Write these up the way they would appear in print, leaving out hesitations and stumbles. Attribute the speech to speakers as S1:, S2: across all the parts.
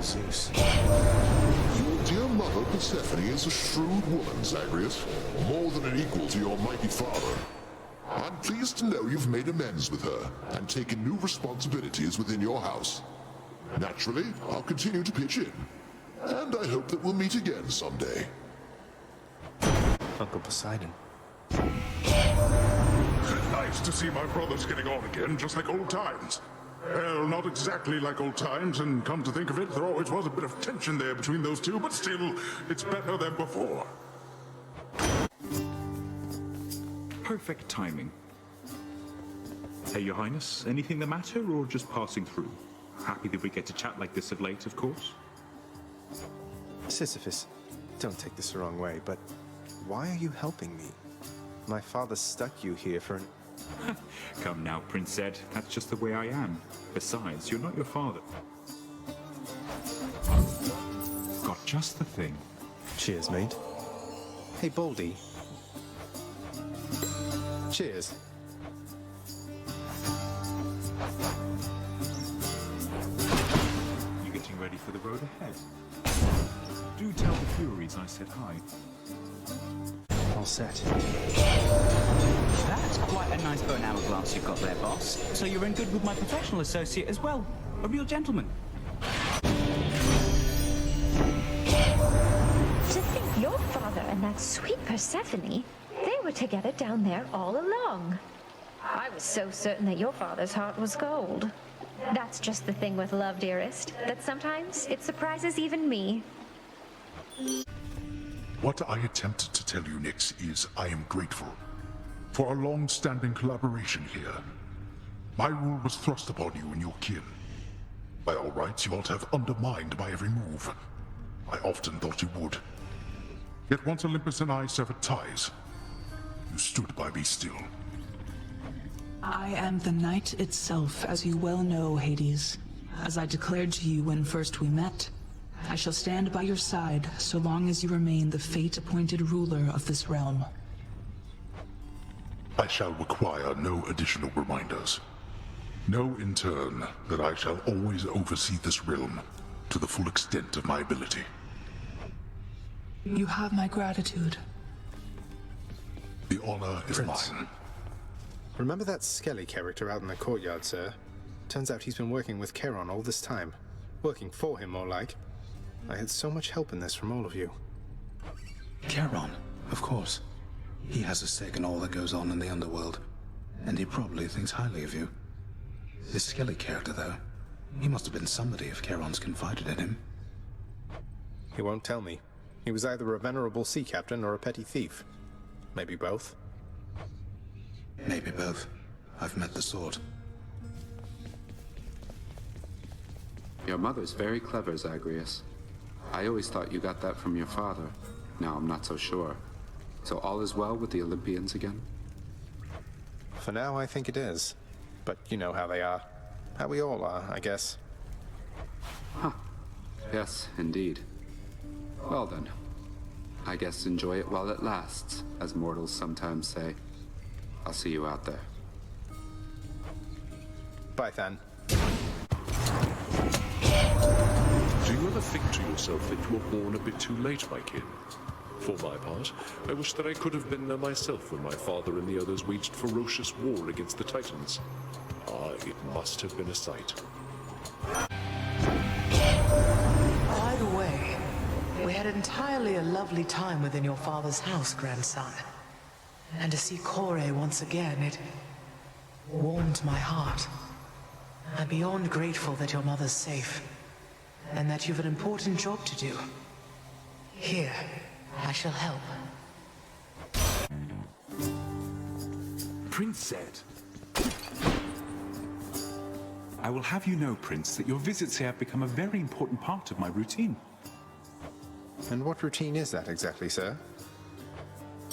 S1: Zeus.
S2: Your dear mother, Persephone, is a shrewd woman, Zagreus. More than an equal to your mighty father. I'm pleased to know you've made amends with her, and taken new responsibilities within your house. Naturally, I'll continue to pitch in. And I hope that we'll meet again someday.
S1: Uncle Poseidon.
S3: Nice to see my brothers getting on again, just like old times. Well, not exactly like old times, and come to think of it, there always was a bit of tension there between those two, but still, it's better than before.
S4: Perfect timing. Hey, Your Highness, anything the matter, or just passing through? Happy that we get to chat like this of late, of course.
S1: Sisyphus, don't take this the wrong way, but why are you helping me? My father stuck you here for an...
S4: Come now, Prince Zed, that's just the way I am. Besides, you're not your father. Got just the thing.
S1: Cheers, mate. Hey, Baldy. Cheers.
S4: You getting ready for the road ahead? Do tell the Furies I said hi.
S1: All set.
S5: That's quite a nice bone hourglass you've got there, boss. So you're in good with my professional associate as well. A real gentleman.
S6: To think your father and that sweet Persephone, they were together down there all along. I was so certain that your father's heart was gold. That's just the thing with love, dearest, that sometimes it surprises even me.
S3: What I attempted to tell you, Nyx, is I am grateful for our long-standing collaboration here. My rule was thrust upon you and your kin. By all rights, you ought to have undermined my every move. I often thought you would. Yet once Olympus and I severed ties, you stood by me still.
S7: I am the night itself, as you well know, Hades. As I declared to you when first we met, I shall stand by your side so long as you remain the fate-appointed ruler of this realm.
S3: I shall require no additional reminders. Know in turn that I shall always oversee this realm to the full extent of my ability.
S7: You have my gratitude.
S3: The honor is
S1: Prince.
S3: mine.
S1: Remember that Skelly character out in the courtyard, sir? Turns out he's been working with Charon all this time. Working for him, more like. I had so much help in this from all of you.
S8: Charon, of course. He has a stake in all that goes on in the underworld, and he probably thinks highly of you. This Skelly character, though, he must have been somebody if Charon's confided in him.
S1: He won't tell me. He was either a venerable sea captain or a petty thief. Maybe both.
S8: Maybe both. I've met the sort.
S9: Your mother's very clever, Zagreus. I always thought you got that from your father. Now I'm not so sure. So all is well with the Olympians again?
S1: For now, I think it is. But you know how they are. How we all are, I guess.
S9: Huh. Yes, indeed. Well then. I guess enjoy it while it lasts, as mortals sometimes say. I'll see you out there.
S1: Bye, Than.
S10: Do you ever think to yourself that you were born a bit too late, my kin? For my part, I wish that I could have been there myself when my father and the others waged ferocious war against the Titans. Ah, it must have been a sight.
S11: By the way, we had entirely a lovely time within your father's house, grandson. And to see Kore once again, it warmed my heart. I'm beyond grateful that your mother's safe, and that you've an important job to do. Here, I shall help.
S4: Prince Zed. I will have you know, Prince, that your visits here have become a very important part of my routine.
S1: And what routine is that exactly, sir?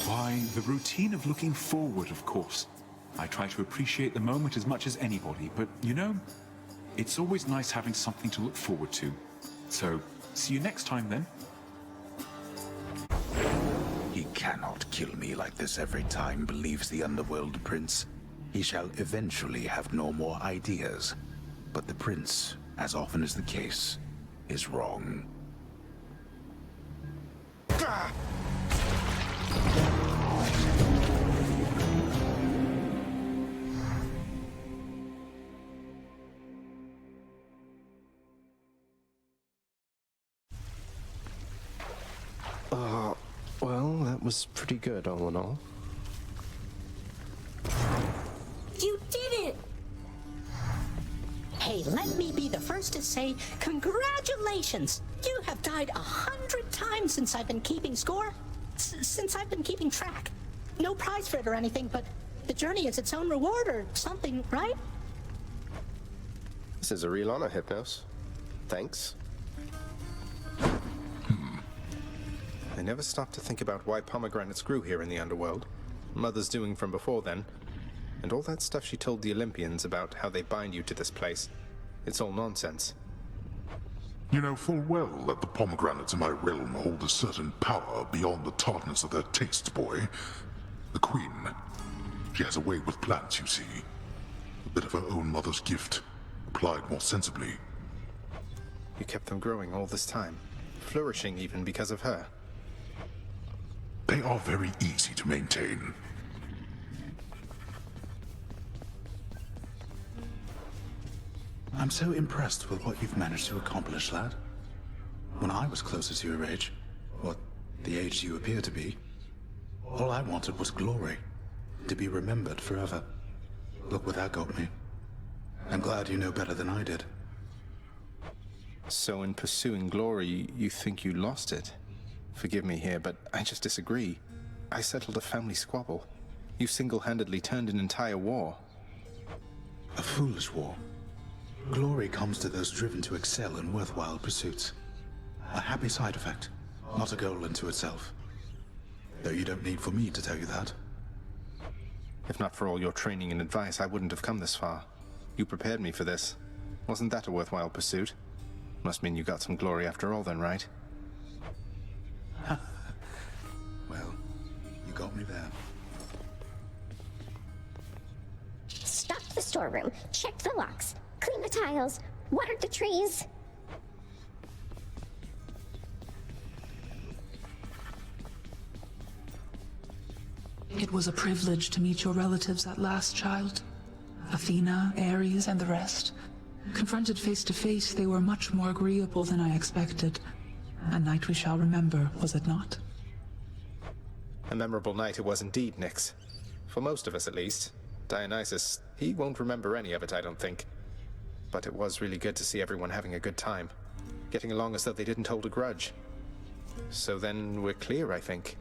S4: Why, the routine of looking forward, of course. I try to appreciate the moment as much as anybody, but, you know, it's always nice having something to look forward to. So, see you next time, then.
S8: He cannot kill me like this every time, believes the underworld prince. He shall eventually have no more ideas. But the prince, as often is the case,
S3: is wrong.
S1: Well, that was pretty good, all in all.
S12: You did it! Hey, let me be the first to say congratulations! You have died 100 times since I've been keeping score. Since I've been keeping track. No prize for it or anything, but the journey is its own reward or something, right?
S13: This is a real honor, Hypnos. Thanks.
S1: I never stopped to think about why pomegranates grew here in the underworld. Mother's doing from before then. And all that stuff she told the Olympians about how they bind you to this place. It's all nonsense.
S3: You know full well that the pomegranates in my realm hold a certain power beyond the tartness of their tastes, boy. The Queen, she has a way with plants, you see. A bit of her own mother's gift, applied more sensibly.
S1: You kept them growing all this time, flourishing even because of her.
S3: They are very easy to maintain.
S8: I'm so impressed with what you've managed to accomplish, lad. When I was closer to your age, or the age you appear to be, all I wanted was glory, to be remembered forever. Look where that got me. I'm glad you know better than I did.
S1: So in pursuing glory, you think you lost it? Forgive me here, but I just disagree. I settled a family squabble. You single-handedly turned an entire war.
S8: A foolish war. Glory comes to those driven to excel in worthwhile pursuits. A happy side effect, not a goal unto itself. Though you don't need for me to tell you that.
S1: If not for all your training and advice, I wouldn't have come this far. You prepared me for this. Wasn't that a worthwhile pursuit? Must mean you got some glory after all then, right?
S8: Well, you got me there.
S14: Stocked the storeroom, checked the locks, cleaned the tiles, watered the trees.
S7: It was a privilege to meet your relatives at last, child. Athena, Ares, and the rest. Confronted face to face, they were much more agreeable than I expected. A night we shall remember, was it not?
S1: A memorable night it was indeed, Nyx. For most of us, at least. Dionysus, he won't remember any of it, I don't think. But it was really good to see everyone having a good time. Getting along as though they didn't hold a grudge. So then we're clear, I think.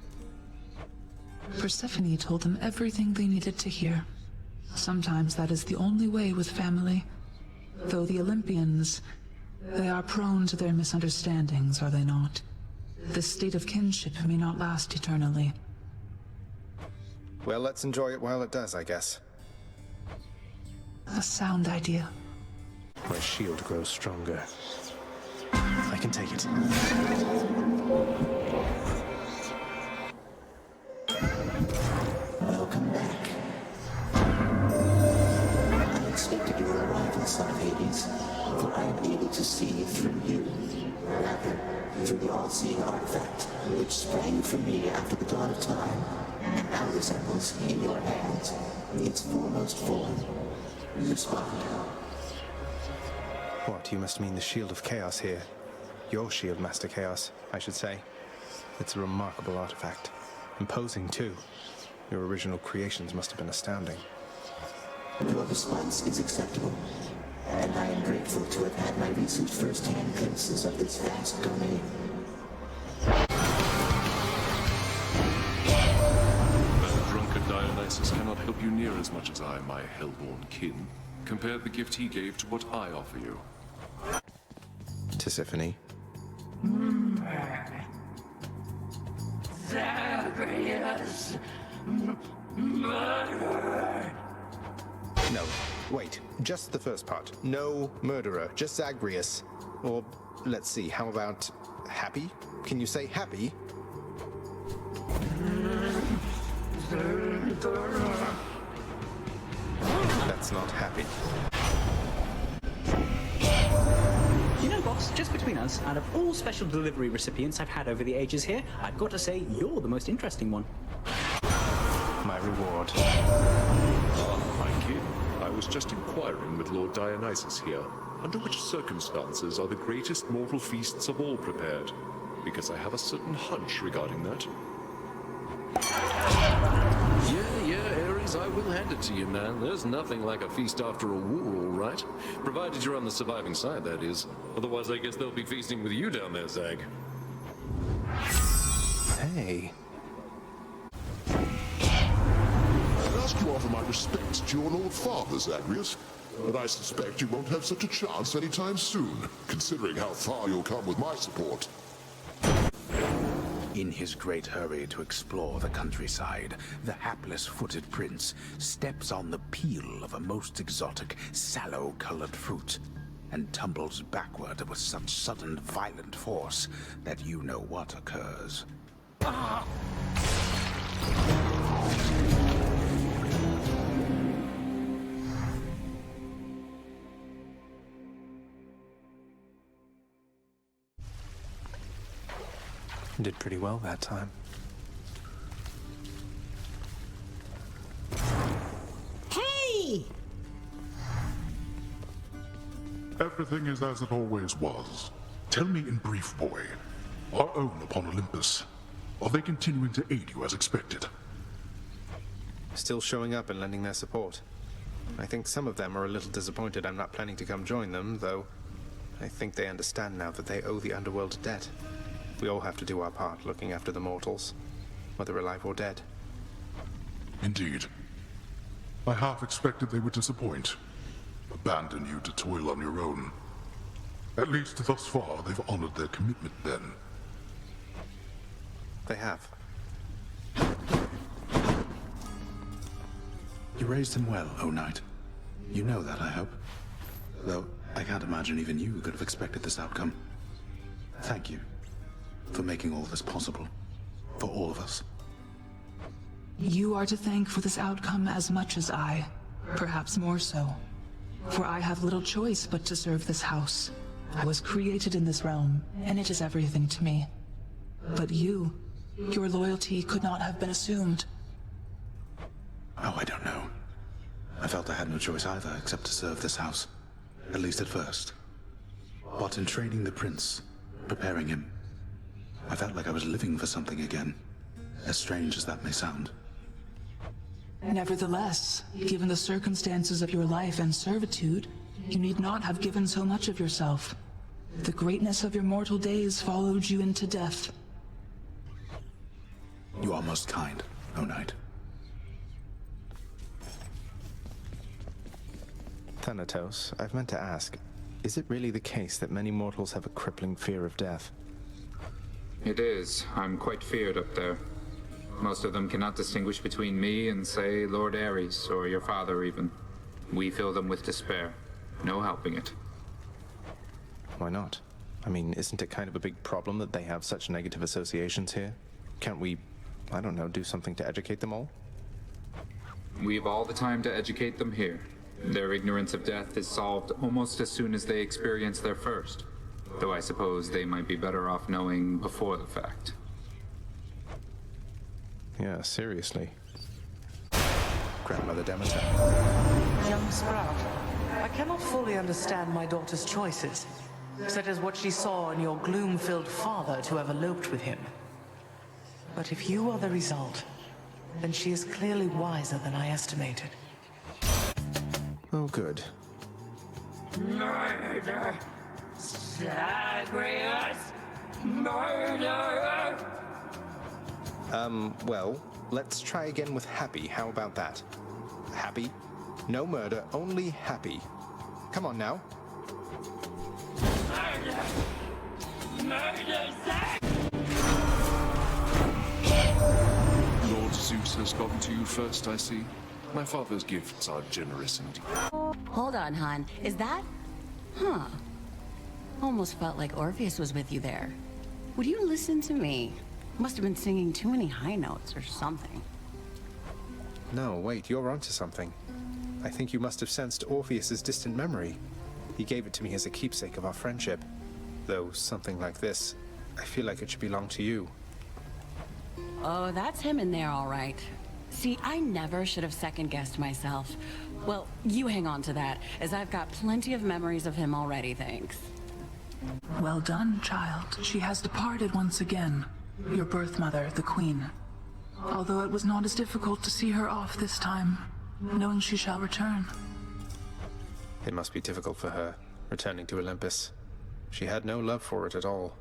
S7: Persephone told them everything they needed to hear. Sometimes that is the only way with family. Though the Olympians, they are prone to their misunderstandings, are they not? This state of kinship may not last eternally.
S1: Well, let's enjoy it while it does, I guess.
S7: A sound idea.
S1: My shield grows stronger. I can take it.
S15: Welcome back. I expected your arrival, son of Hades, for I am able to see through you. Rather, through the all-seeing artifact, which sprang from me after the dawn of time, and now resembles, in your hands, its foremost form. Respond.
S1: What, you must mean the Shield of Chaos here? Your shield, Master Chaos, I should say. It's a remarkable artifact. Imposing, too. Your original creations must have been astounding.
S15: Your response is acceptable, and I am grateful to have had my recent first-hand glimpses of this vast domain.
S10: That drunken Dionysus cannot help you near as much as I, my hellborn kin. Compare the gift he gave to what I offer you.
S1: Tisiphone.
S12: Zagreus.
S1: No, wait. Just the first part. No murderer, just Zagreus. Or, let's see, how about happy? Can you say happy? That's not happy.
S12: You know what?
S5: boss, just between us, out of all special delivery recipients I've had over the ages here, I've got to say you're the most interesting one.
S1: My reward.
S10: Thank you. I was just inquiring with Lord Dionysus here. Under which circumstances are the greatest mortal feasts of all prepared? Because I have a certain hunch regarding that.
S16: Yeah, Ares, I will hand it to you, man. There's nothing like a feast after a war, all right? Provided you're on the surviving side, that is. Otherwise, I guess they'll be feasting with you down there, Zag.
S1: Hey.
S2: I'd ask you offer my respects to your Lord Father, Zagreus, but I suspect you won't have such a chance anytime soon, considering how far you'll come with my support.
S8: In his great hurry to explore the countryside, the hapless-footed prince steps on the peel of a most exotic, sallow-colored fruit, and tumbles backward with such sudden, violent force that you know what occurs. Ah!
S1: Did pretty well that time.
S12: Hey!
S3: Everything is as it always was. Tell me in brief, boy. Our own upon Olympus. Are they continuing to aid you as expected?
S1: Still showing up and lending their support. I think some of them are a little disappointed I'm not planning to come join them, though I think they understand now that they owe the underworld a debt. We all have to do our part looking after the mortals, whether alive or dead.
S3: Indeed. I half expected they would disappoint. Abandon you to toil on your own. At least thus far, they've honored their commitment then.
S1: They have.
S8: You raised him well, O Knight. You know that, I hope. Though, I can't imagine even you could have expected this outcome. Thank you for making all this possible. For all of us.
S7: You are to thank for this outcome as much as I. Perhaps more so. For I have little choice but to serve this house. I was created in this realm, and it is everything to me. But you, your loyalty could not have been assumed.
S8: Oh, I don't know. I felt I had no choice either except to serve this house. At least at first. But in training the prince, preparing him, I felt like I was living for something again. As strange as that may sound.
S7: Nevertheless, given the circumstances of your life and servitude, you need not have given so much of yourself. The greatness of your mortal days followed you into death.
S8: You are most kind, O Knight.
S1: Thanatos, I've meant to ask, is it really the case that many mortals have a crippling fear of death?
S9: It is. I'm quite feared up there. Most of them cannot distinguish between me and, say, Lord Ares, or your father even. We fill them with despair. No helping it.
S1: Why not? I mean, isn't it kind of a big problem that they have such negative associations here? Can't we, I don't know, do something to educate them all?
S9: We've all the time to educate them here. Their ignorance of death is solved almost as soon as they experience their first. Though I suppose they might be better off knowing before the fact.
S1: Yeah, seriously. Grandmother Demeter.
S11: Young Sprout, I cannot fully understand my daughter's choices, such as what she saw in your gloom-filled father to have eloped with him. But if you are the result, then she is clearly wiser than I estimated.
S1: Oh, good.
S17: Murder! Zagreus! Murder!
S1: Well, let's try again with happy. How about that? Happy? No murder, only happy. Come on now.
S17: Murder! Murder, Zag!
S10: Lord Zeus has gotten to you first, I see. My father's gifts are generous indeed.
S18: Hold on, hon. Is that... Huh. Almost felt like Orpheus was with you there. Would you listen to me? Must have been singing too many high notes or something.
S1: No, wait, you're onto something. I think you must have sensed Orpheus's distant memory. He gave it to me as a keepsake of our friendship. Though something like this, I feel like it should belong to you.
S18: Oh, that's him in there, all right. See, I never should have second-guessed myself. Well, you hang on to that, as I've got plenty of memories of him already, thanks.
S7: Well done, child. She has departed once again. Your birth mother, the Queen. Although it was not as difficult to see her off this time, knowing she shall return.
S1: It must be difficult for her, returning to Olympus. She had no love for it at all.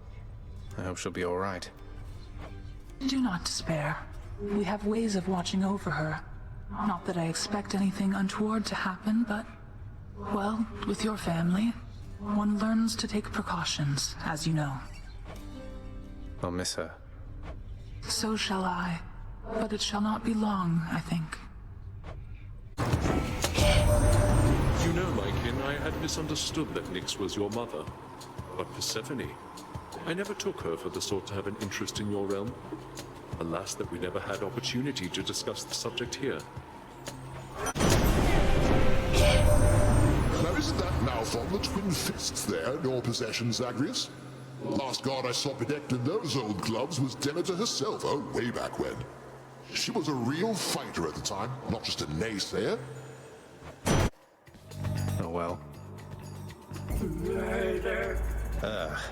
S1: I hope she'll be all right.
S7: Do not despair. We have ways of watching over her. Not that I expect anything untoward to happen, but, well, with your family, one learns to take precautions, as you know.
S1: I'll miss her.
S7: So shall I, but it shall not be long, I think.
S10: You know, my kin, I had misunderstood that Nyx was your mother. But Persephone, I never took her for the sort to have an interest in your realm. Alas, that we never had opportunity to discuss the subject here.
S2: Now isn't that Malphon, the twin fists there, in your possession, Zagreus? Last god I saw bedecked in those old gloves was Demeter herself, oh, way back when. She was a real fighter at the time, not just a naysayer.
S1: Oh well.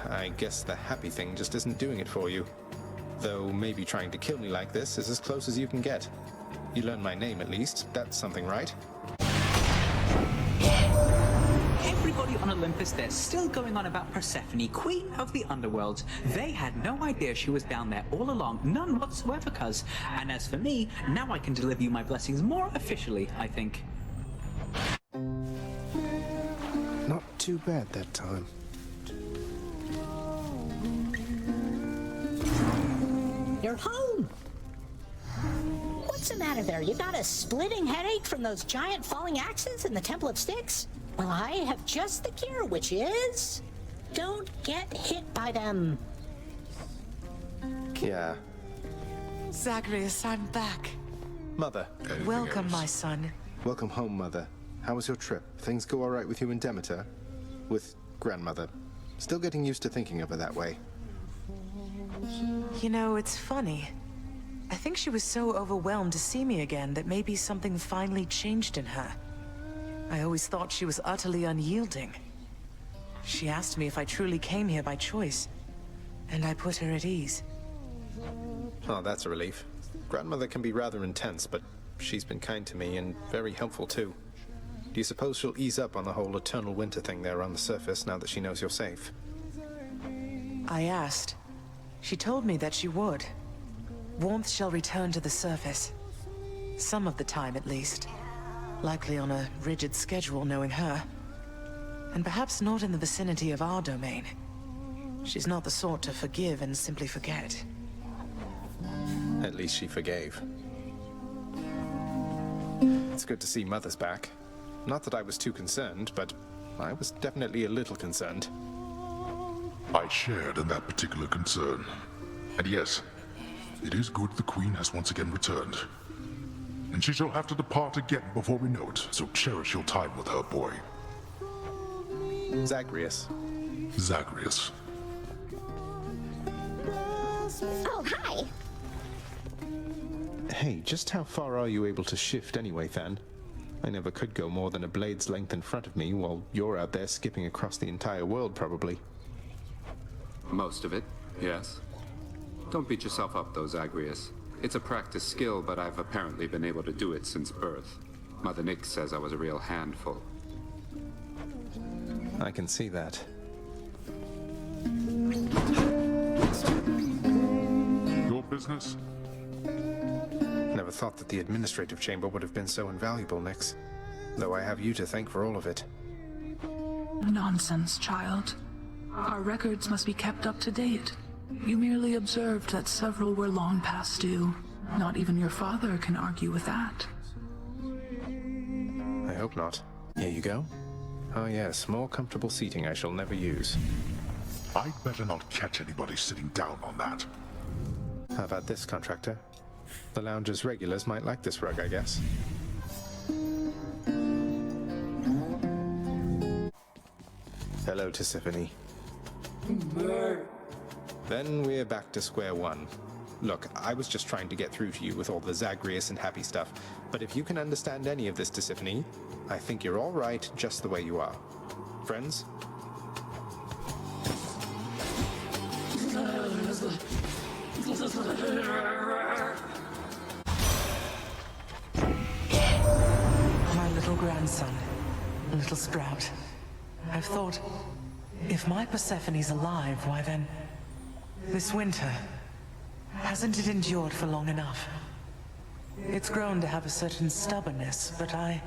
S1: I guess the happy thing just isn't doing it for you. Though maybe trying to kill me like this is as close as you can get. You learned my name at least, that's something, right?
S5: Everybody on Olympus, they're still going on about Persephone, queen of the underworld. They had no idea she was down there all along, none whatsoever, cuz. And as for me, now I can deliver you my blessings more officially, I think.
S13: Not too bad that time.
S12: You're home! What's the matter there? You got a splitting headache from those giant falling axes in the Temple of Styx? Well, I have just the cure, which is... don't get hit by them.
S13: Yeah.
S11: Zagreus, I'm back.
S1: Mother.
S11: Welcome, my son.
S1: Welcome home, Mother. How was your trip? Things go all right with you and Demeter? With Grandmother? Still getting used to thinking of her that way.
S11: You know, it's funny. I think she was so overwhelmed to see me again that maybe something finally changed in her. I always thought she was utterly unyielding. She asked me if I truly came here by choice, and I put her at ease.
S1: Oh, that's a relief. Grandmother can be rather intense, but she's been kind to me and very helpful too. Do you suppose she'll ease up on the whole eternal winter thing there on the surface now that she knows you're safe?
S11: I asked. She told me that she would. Warmth shall return to the surface. Some of the time, at least. Likely on a rigid schedule, knowing her. And perhaps not in the vicinity of our domain. She's not the sort to forgive and simply forget.
S1: At least she forgave. It's good to see Mother's back. Not that I was too concerned, but I was definitely a little concerned.
S3: I shared in that particular concern. And yes, it is good the Queen has once again returned. And she shall have to depart again before we know it, so cherish your time with her, boy.
S1: Zagreus.
S3: Zagreus.
S14: Oh, hi!
S1: Hey, just how far are you able to shift anyway, Than? I never could go more than a blade's length in front of me, while you're out there skipping across the entire world, probably.
S9: Most of it, yes. Don't beat yourself up, though, Zagreus. It's a practiced skill, but I've apparently been able to do it since birth. Mother Nyx says I was a real handful.
S1: I can see that.
S3: Your business?
S1: Never thought that the administrative chamber would have been so invaluable, Nyx. Though I have you to thank for all of it.
S7: Nonsense, child. Our records must be kept up to date. You merely observed that several were long past due. Not even your father can argue with that.
S1: I hope not. Here you go. Oh yes, more comfortable seating I shall never use.
S3: I'd better not catch anybody sitting down on that.
S1: How about this, contractor? The lounge's regulars might like this rug, I guess. Hello, Tisiphone. Then we're back to square one. Look, I was just trying to get through to you with all the Zagreus and happy stuff, but if you can understand any of this, Tisiphone, I think you're all right just the way you are. Friends?
S11: My little grandson, little Sprout. I've thought, if my Persephone's alive, why then, this winter, hasn't it endured for long enough? It's grown to have a certain stubbornness, but I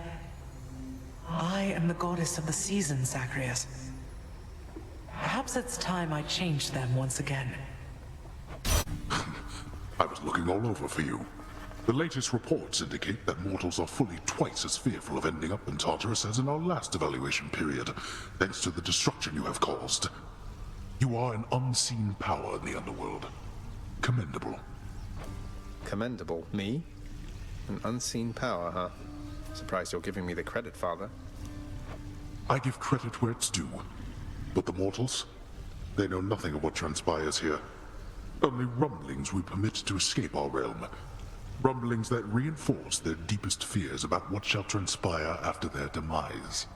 S11: am the goddess of the seasons, Zagreus. Perhaps it's time I changed them once again.
S3: I was looking all over for you. The latest reports indicate that mortals are fully twice as fearful of ending up in Tartarus as in our last evaluation period, thanks to the destruction you have caused. You are an unseen power in the underworld. Commendable.
S1: Commendable? Me? An unseen power, huh? Surprised you're giving me the credit, Father.
S3: I give credit where it's due. But the mortals? They know nothing of what transpires here. Only rumblings we permit to escape our realm. Rumblings that reinforce their deepest fears about what shall transpire after their demise.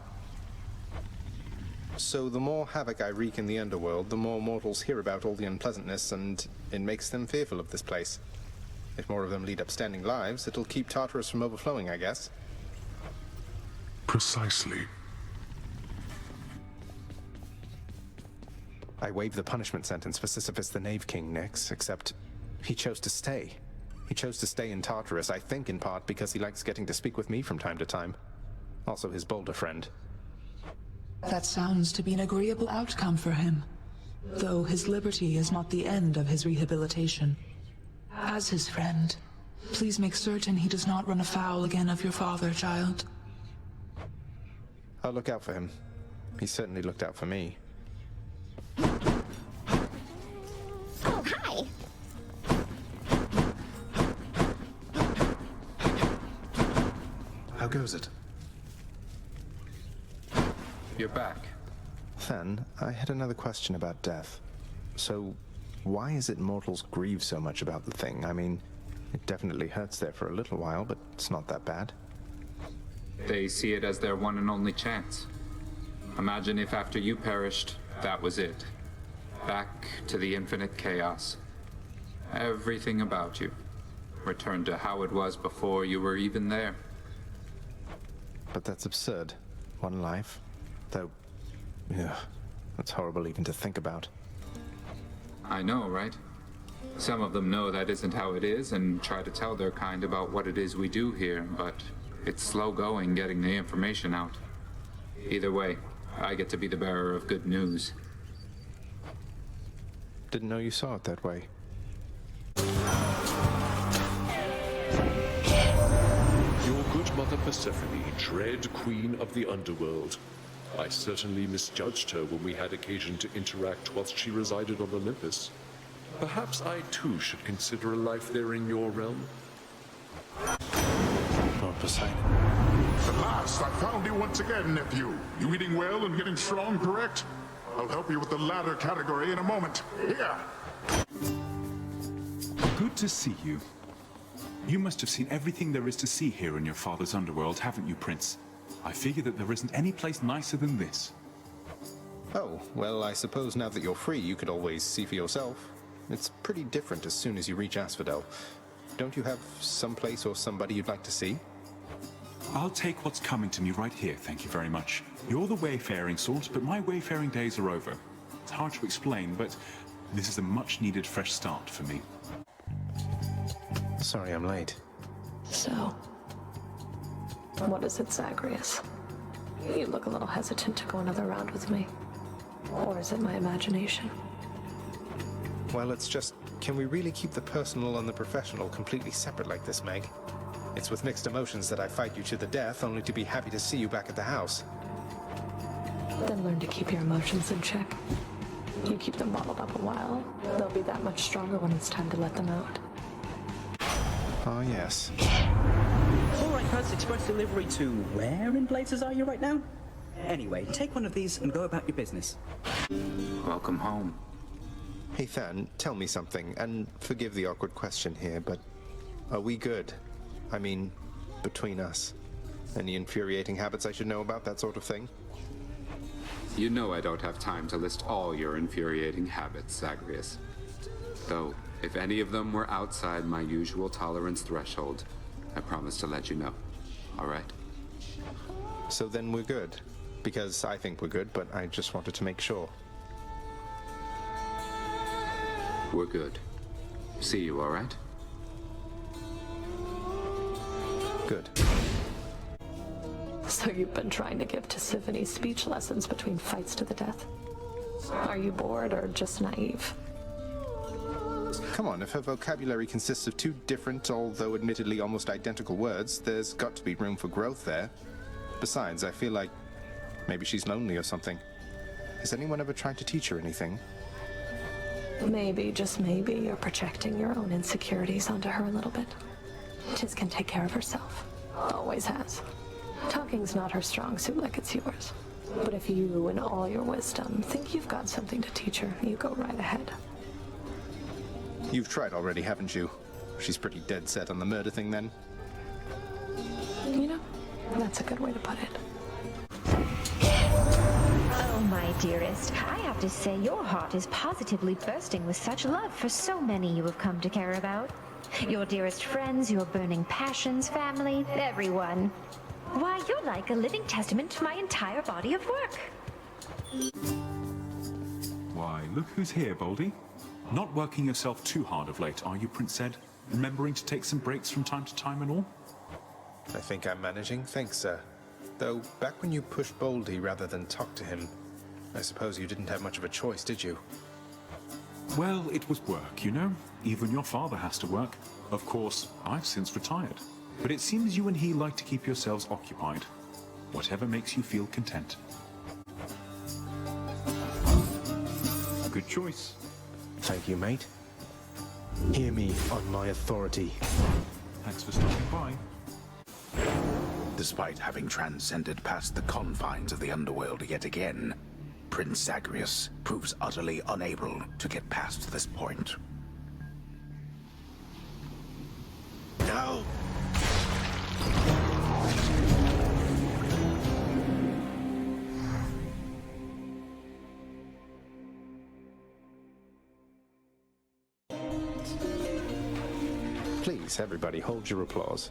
S1: So the more havoc I wreak in the underworld, the more mortals hear about all the unpleasantness, and it makes them fearful of this place. If more of them lead upstanding lives, it'll keep Tartarus from overflowing, I guess.
S3: Precisely.
S1: I waived the punishment sentence for Sisyphus the Knave King, Nyx, except he chose to stay. He chose to stay in Tartarus, I think in part because he likes getting to speak with me from time to time. Also his bolder friend.
S7: That sounds to be an agreeable outcome for him, though his liberty is not the end of his rehabilitation. As his friend, please make certain he does not run afoul again of your father, child.
S1: I'll look out for him. He certainly looked out for me.
S14: Oh, hi.
S8: How goes it?
S9: You're back.
S1: Then, I had another question about death. So, why is it mortals grieve so much about the thing? I mean, it definitely hurts there for a little while, but it's not that bad.
S9: They see it as their one and only chance. Imagine if after you perished, that was it. Back to the infinite chaos. Everything about you returned to how it was before you were even there.
S1: But that's absurd. One life. Though, yeah, that's horrible even to think about.
S9: I know, right? Some of them know that isn't how it is and try to tell their kind about what it is we do here, but it's slow going getting the information out. Either way, I get to be the bearer of good news.
S1: Didn't know you saw it that way.
S10: Your good mother Persephone, dread queen of the underworld. I certainly misjudged her when we had occasion to interact whilst she resided on Olympus. Perhaps I too should consider a life there in your realm.
S8: Lord Poseidon.
S3: At last, I found you once again, nephew. You eating well and getting strong, correct? I'll help you with the latter category in a moment. Here!
S4: Good to see you. You must have seen everything there is to see here in your father's underworld, haven't you, Prince? I figure that there isn't any place nicer than this.
S1: Oh, well, I suppose now that you're free, you could always see for yourself. It's pretty different as soon as you reach Asphodel. Don't you have some place or somebody you'd like to see?
S4: I'll take what's coming to me right here, thank you very much. You're the wayfaring sort, but my wayfaring days are over. It's hard to explain, but this is a much-needed fresh start for me.
S1: Sorry I'm late.
S19: So, what is it, Zagreus? You look a little hesitant to go another round with me. Or is it my imagination?
S1: Well, it's just, can we really keep the personal and the professional completely separate like this, Meg? It's with mixed emotions that I fight you to the death, only to be happy to see you back at the house.
S19: Then learn to keep your emotions in check. You keep them bottled up a while, they'll be that much stronger when it's time to let them out.
S1: Oh, yes.
S20: Alright, Cuz, express delivery to where in blazes are you right now? Anyway, take one of these and go about your business.
S9: Welcome home.
S1: Hey, Fan, tell me something, and forgive the awkward question here, but are we good? I mean, between us. Any infuriating habits I should know about, that sort of thing?
S9: You know I don't have time to list all your infuriating habits, Zagreus. Though, if any of them were outside my usual tolerance threshold, I promise to let you know. All right?
S1: So then we're good. Because I think we're good, but I just wanted to make sure.
S9: We're good. See you, all right?
S1: Good.
S19: So you've been trying to give Tisiphone speech lessons between fights to the death? Are you bored or just naive?
S1: Come on, if her vocabulary consists of two different, although admittedly almost identical words, there's got to be room for growth there. Besides, I feel like maybe she's lonely or something. Has anyone ever tried to teach her anything?
S19: Maybe, just maybe, you're projecting your own insecurities onto her a little bit. Tis can take care of herself. Always has. Talking's not her strong suit like it's yours. But if you, in all your wisdom, think you've got something to teach her, you go right ahead.
S1: You've tried already, haven't you? She's pretty dead set on the murder thing, then?
S19: You know, that's a good way to put it.
S6: Oh, my dearest, I have to say your heart is positively bursting with such love for so many you have come to care about. Your dearest friends, your burning passions, family, everyone. Why, you're like a living testament to my entire body of work.
S4: Why, look who's here, Boldy. Not working yourself too hard of late, are you, Prince Zed? Remembering to take some breaks from time to time and all?
S1: I think I'm managing, thanks, sir. Though, back when you pushed Boldy rather than talk to him, I suppose you didn't have much of a choice, did you?
S4: Well, it was work, you know? Even your father has to work. Of course, I've since retired. But it seems you and he like to keep yourselves occupied. Whatever makes you feel content. Good choice.
S13: Thank you, mate. Hear me on my authority.
S4: Thanks for stopping by.
S8: Despite having transcended past the confines of the underworld yet again, Prince Zagreus proves utterly unable to get past this point. No!
S1: Please, everybody, hold your applause.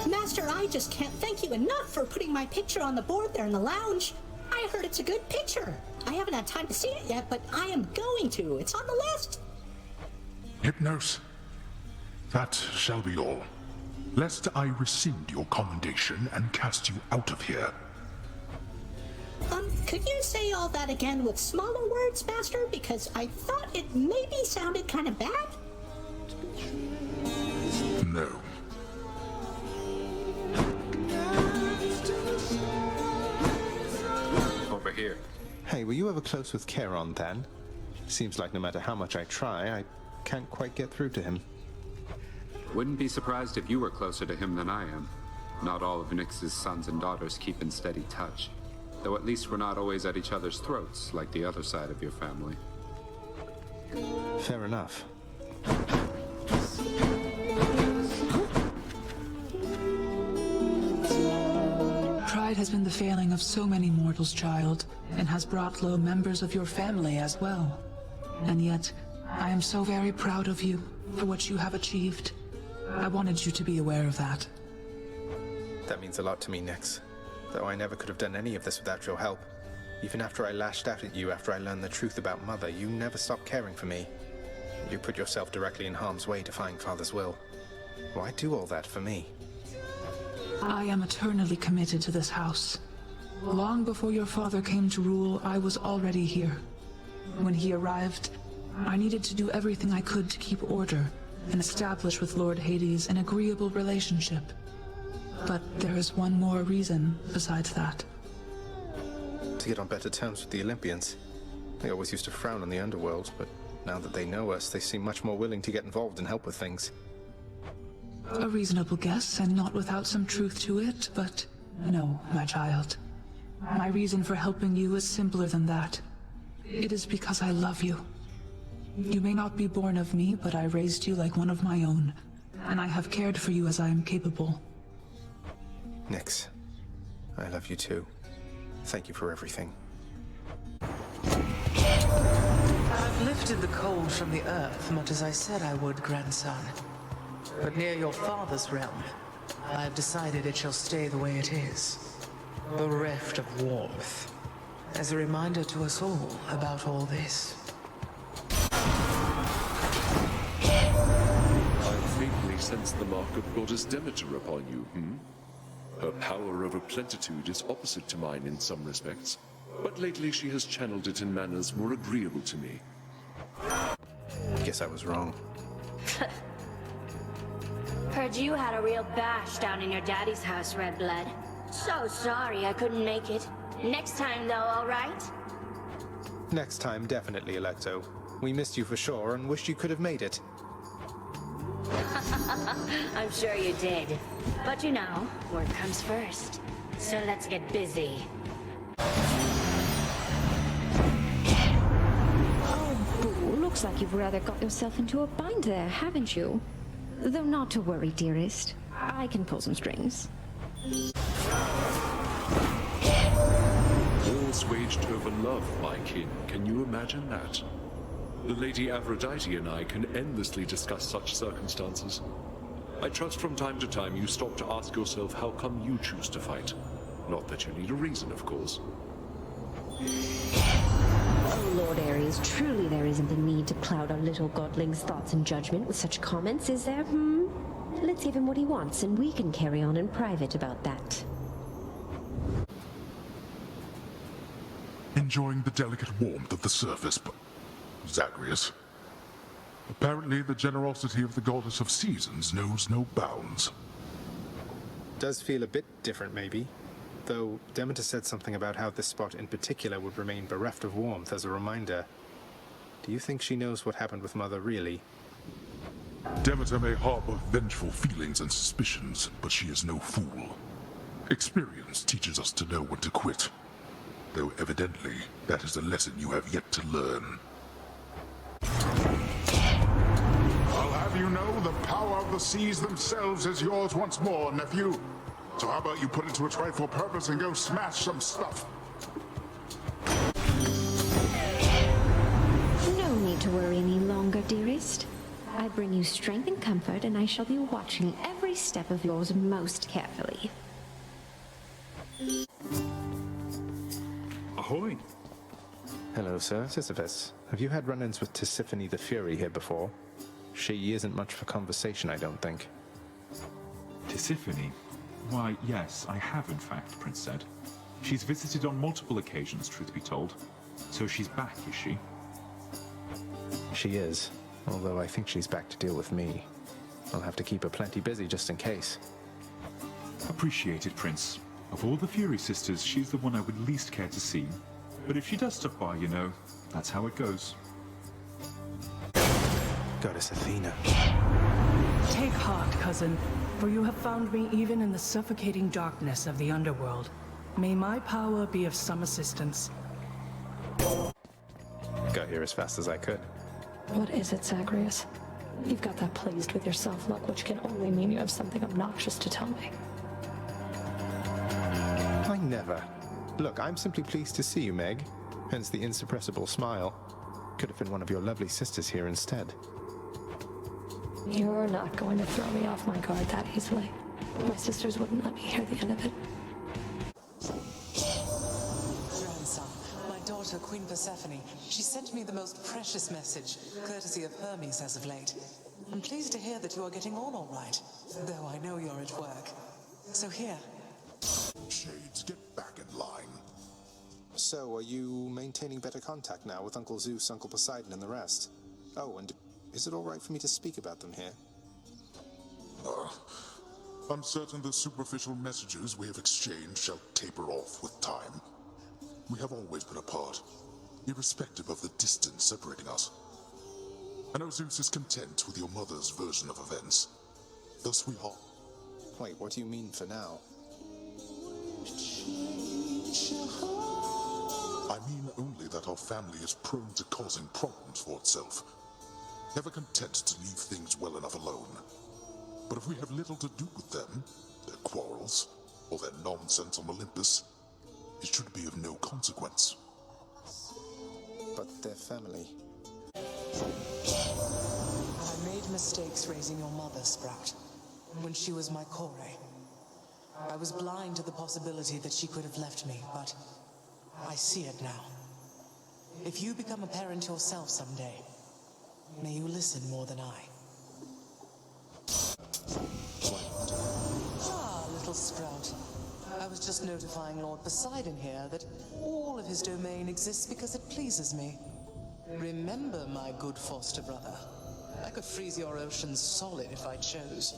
S12: Master, I just can't thank you enough for putting my picture on the board there in the lounge. I heard it's a good picture. I haven't had time to see it yet, but I am going to. It's on the list.
S3: Hypnos, that shall be all. Lest I rescind your commendation and cast you out of here.
S12: Could you say all that again with smaller words, Master? Because I thought it maybe sounded kind of bad.
S3: No.
S9: Over here.
S1: Hey, were you ever close with Charon, then? Seems like no matter how much I try, I can't quite get through to him.
S9: Wouldn't be surprised if you were closer to him than I am. Not all of Nyx's sons and daughters keep in steady touch. Though at least we're not always at each other's throats, like the other side of your family.
S1: Fair enough.
S7: Pride has been the failing of so many mortals, child, and has brought low members of your family as well. And yet, I am so very proud of you for what you have achieved. I wanted you to be aware of that.
S1: That means a lot to me, Nyx. Though I never could have done any of this without your help. Even after I lashed out at you after I learned the truth about Mother, you never stopped caring for me. You put yourself directly in harm's way defying Father's will. Why do all that for me?
S7: I am eternally committed to this house. Long before your father came to rule, I was already here. When he arrived, I needed to do everything I could to keep order and establish with Lord Hades an agreeable relationship. But there is one more reason besides that.
S1: To get on better terms with the Olympians. They always used to frown on the underworld, but now that they know us, they seem much more willing to get involved and help with things.
S7: A reasonable guess, and not without some truth to it, but no, my child. My reason for helping you is simpler than that. It is because I love you. You may not be born of me, but I raised you like one of my own, and I have cared for you as I am capable.
S1: Nyx, I love you too. Thank you for everything.
S11: I've lifted the cold from the earth, much as I said I would, grandson. But near your father's realm, I've decided it shall stay the way it is. Bereft of warmth. As a reminder to us all about all this.
S10: I faintly sense the mark of Goddess Demeter upon you, Her power over plenitude is opposite to mine in some respects, but lately she has channeled it in manners more agreeable to me.
S1: Guess I was wrong.
S21: Heard you had a real bash down in your daddy's house, Red Blood. So sorry I couldn't make it. Next time though, alright?
S1: Next time, definitely, Electo. We missed you for sure and wished you could have made it.
S21: I'm sure you did. But you know, work comes first. So let's get busy.
S6: Oh, Boo, looks like you've rather got yourself into a bind there, haven't you? Though not to worry, dearest. I can pull some strings.
S10: Wars waged over love, my kin. Can you imagine that? The Lady Aphrodite and I can endlessly discuss such circumstances. I trust from time to time you stop to ask yourself how come you choose to fight. Not that you need a reason, of course.
S6: Oh, Lord Ares, truly there isn't a need to cloud our little godling's thoughts and judgment with such comments, is there, Let's give him what he wants, and we can carry on in private about that.
S3: Enjoying the delicate warmth of the surface, but Zagreus. Apparently the generosity of the goddess of seasons knows no bounds.
S1: Does feel a bit different, maybe. Though Demeter said something about how this spot in particular would remain bereft of warmth as a reminder. Do you think she knows what happened with Mother, really?
S3: Demeter may harbor vengeful feelings and suspicions, but she is no fool. Experience teaches us to know when to quit. Though evidently, that is a lesson you have yet to learn.
S22: I'll have you know the power of the seas themselves is yours once more, nephew. So how about you put it to its rightful purpose and go smash some stuff?
S6: No need to worry any longer, dearest. I bring you strength and comfort, and I shall be watching every step of yours most carefully.
S4: Ahoy!
S1: Hello, sir. Sisyphus. Have you had run-ins with Tisiphone the Fury here before? She isn't much for conversation, I don't think.
S4: Tisiphone? Why, yes, I have in fact, Prince said. She's visited on multiple occasions, truth be told. So she's back, is she?
S1: She is, although I think she's back to deal with me. I'll have to keep her plenty busy just in case.
S4: Appreciated, Prince. Of all the Fury sisters, she's the one I would least care to see. But if she does stop by, you know, that's how it goes.
S1: Goddess Athena.
S7: Take heart, cousin, for you have found me even in the suffocating darkness of the underworld. May my power be of some assistance.
S1: Got here as fast as I could.
S19: What is it, Zagreus? You've got that pleased with your self-look, which can only mean you have something obnoxious to tell me.
S1: I never. Look, I'm simply pleased to see you, Meg. Hence the insuppressible smile. Could have been one of your lovely sisters here instead.
S19: You're not going to throw me off my guard that easily. My sisters wouldn't let me hear the end of it.
S11: Grandson, my daughter, Queen Persephone, she sent me the most precious message, courtesy of Hermes as of late. I'm pleased to hear that you are getting on all right, though I know you're at work. So here.
S3: Shades, get back in line.
S1: So, are you maintaining better contact now with Uncle Zeus, Uncle Poseidon, and the rest? Oh, and is it all right for me to speak about them here?
S3: I'm certain the superficial messages we have exchanged shall taper off with time. We have always been apart, irrespective of the distance separating us. I know Zeus is content with your mother's version of events.
S2: Thus we are.
S1: Wait, what do you mean for now?
S2: I mean only that our family is prone to causing problems for itself. Never content to leave things well enough alone. But if we have little to do with them, their quarrels, or their nonsense on Olympus, it should be of no consequence.
S1: But their family...
S11: I made mistakes raising your mother, Sprout, when she was my Kore. I was blind to the possibility that she could have left me, but I see it now. If you become a parent yourself someday, may you listen more than I. Ah, little Sprout. I was just notifying Lord Poseidon here that all of his domain exists because it pleases me. Remember, my good foster brother, I could freeze your oceans solid if I chose.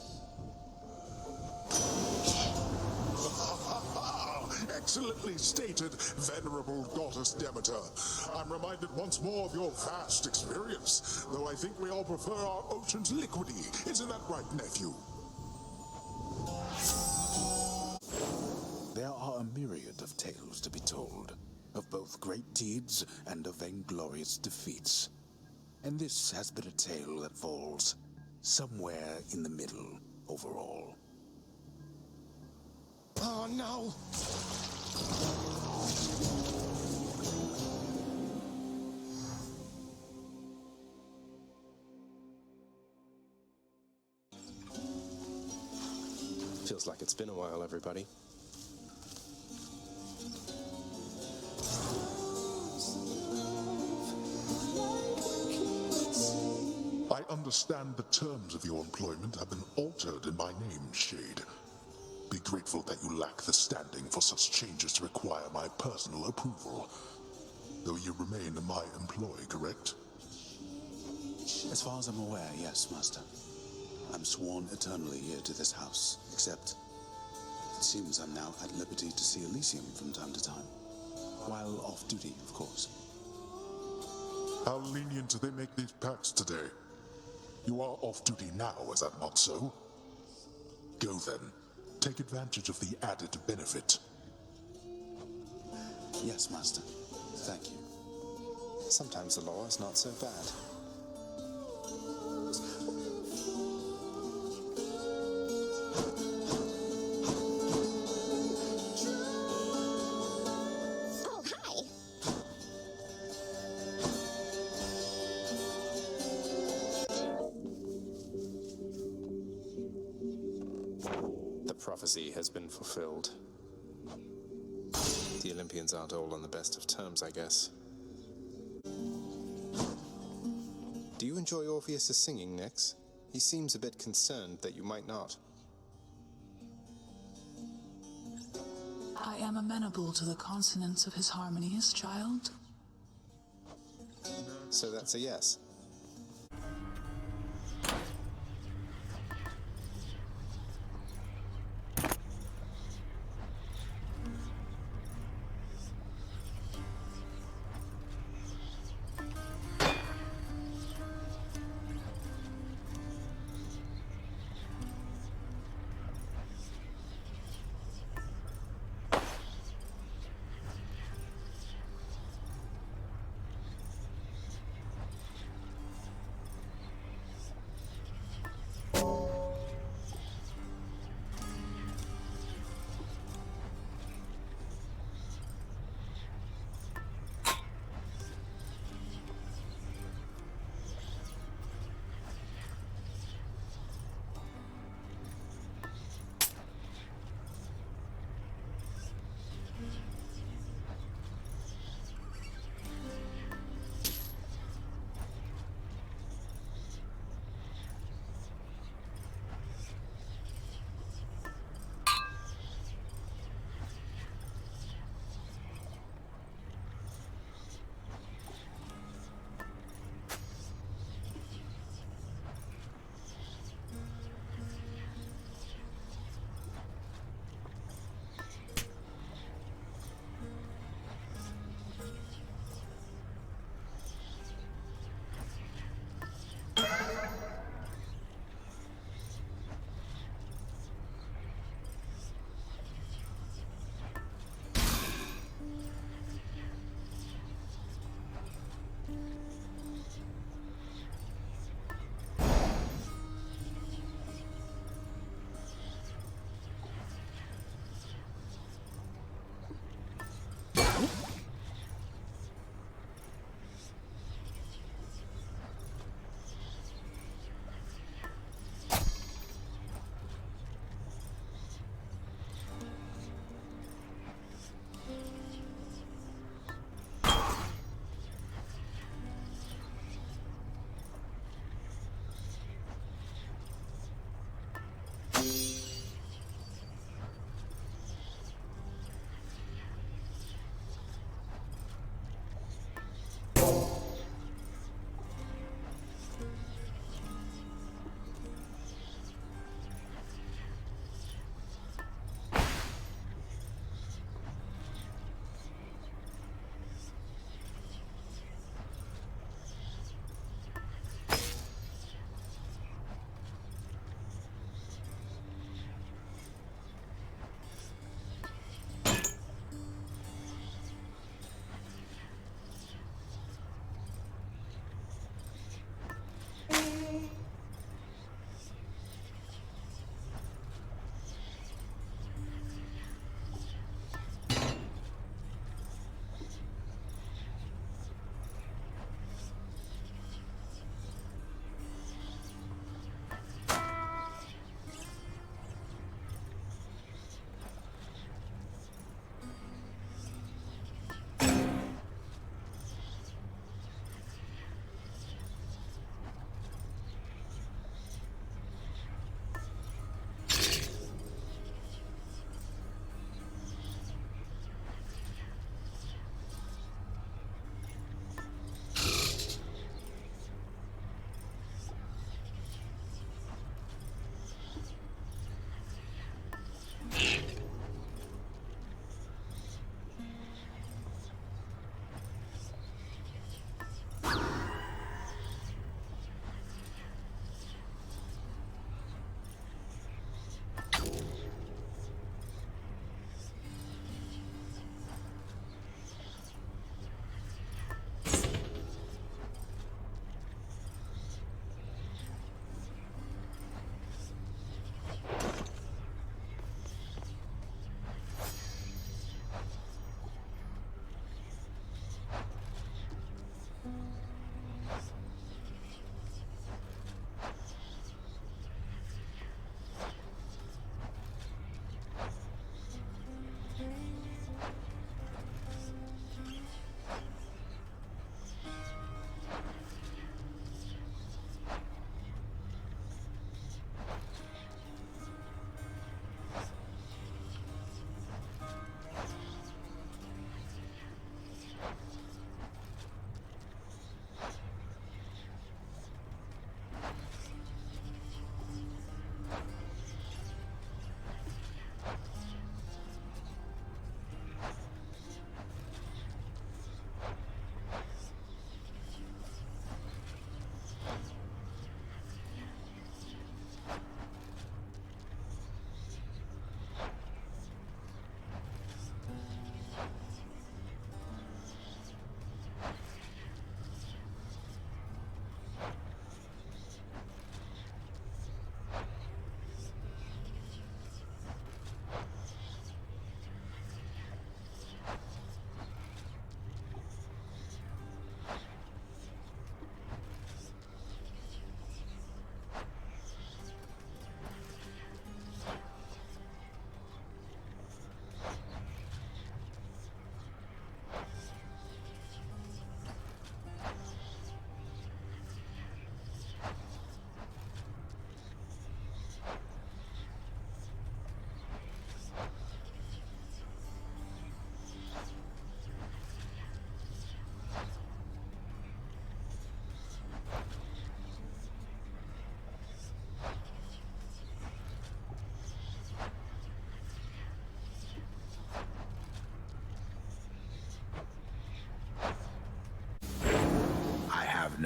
S2: Excellently stated, venerable goddess Demeter. I'm reminded once more of your vast experience, though I think we all prefer our oceans liquidy. Isn't that right, nephew?
S8: There are a myriad of tales to be told, of both great deeds and of vainglorious defeats. And this has been a tale that falls somewhere in the middle overall.
S1: Oh, no! Feels like it's been a while, everybody.
S2: I understand the terms of your employment have been altered in my name, Shade. Be grateful that you lack the standing for such changes to require my personal approval. Though you remain my employee, correct?
S8: As far as I'm aware, yes, Master. I'm sworn eternally here to this house, except it seems I'm now at liberty to see Elysium from time to time. While off duty, of course.
S2: How lenient do they make these pacts today? You are off duty now, is that not so? Go then. Take advantage of the added benefit.
S8: Yes, Master. Thank you.
S1: Sometimes the law is not so bad.
S14: Oh, hi.
S1: The prophecy has been fulfilled. The Olympians aren't all on the best of terms, I guess. Do you enjoy Orpheus' singing, Nyx? He seems a bit concerned that you might not.
S7: I am amenable to the consonance of his harmonies, child.
S1: So that's a yes.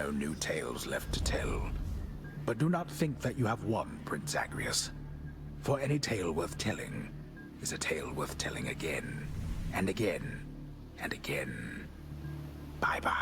S15: no new tales left to tell. But do not think that you have won, Prince Zagreus. For any tale worth telling is a tale worth telling again, and again, and again. Bye-bye.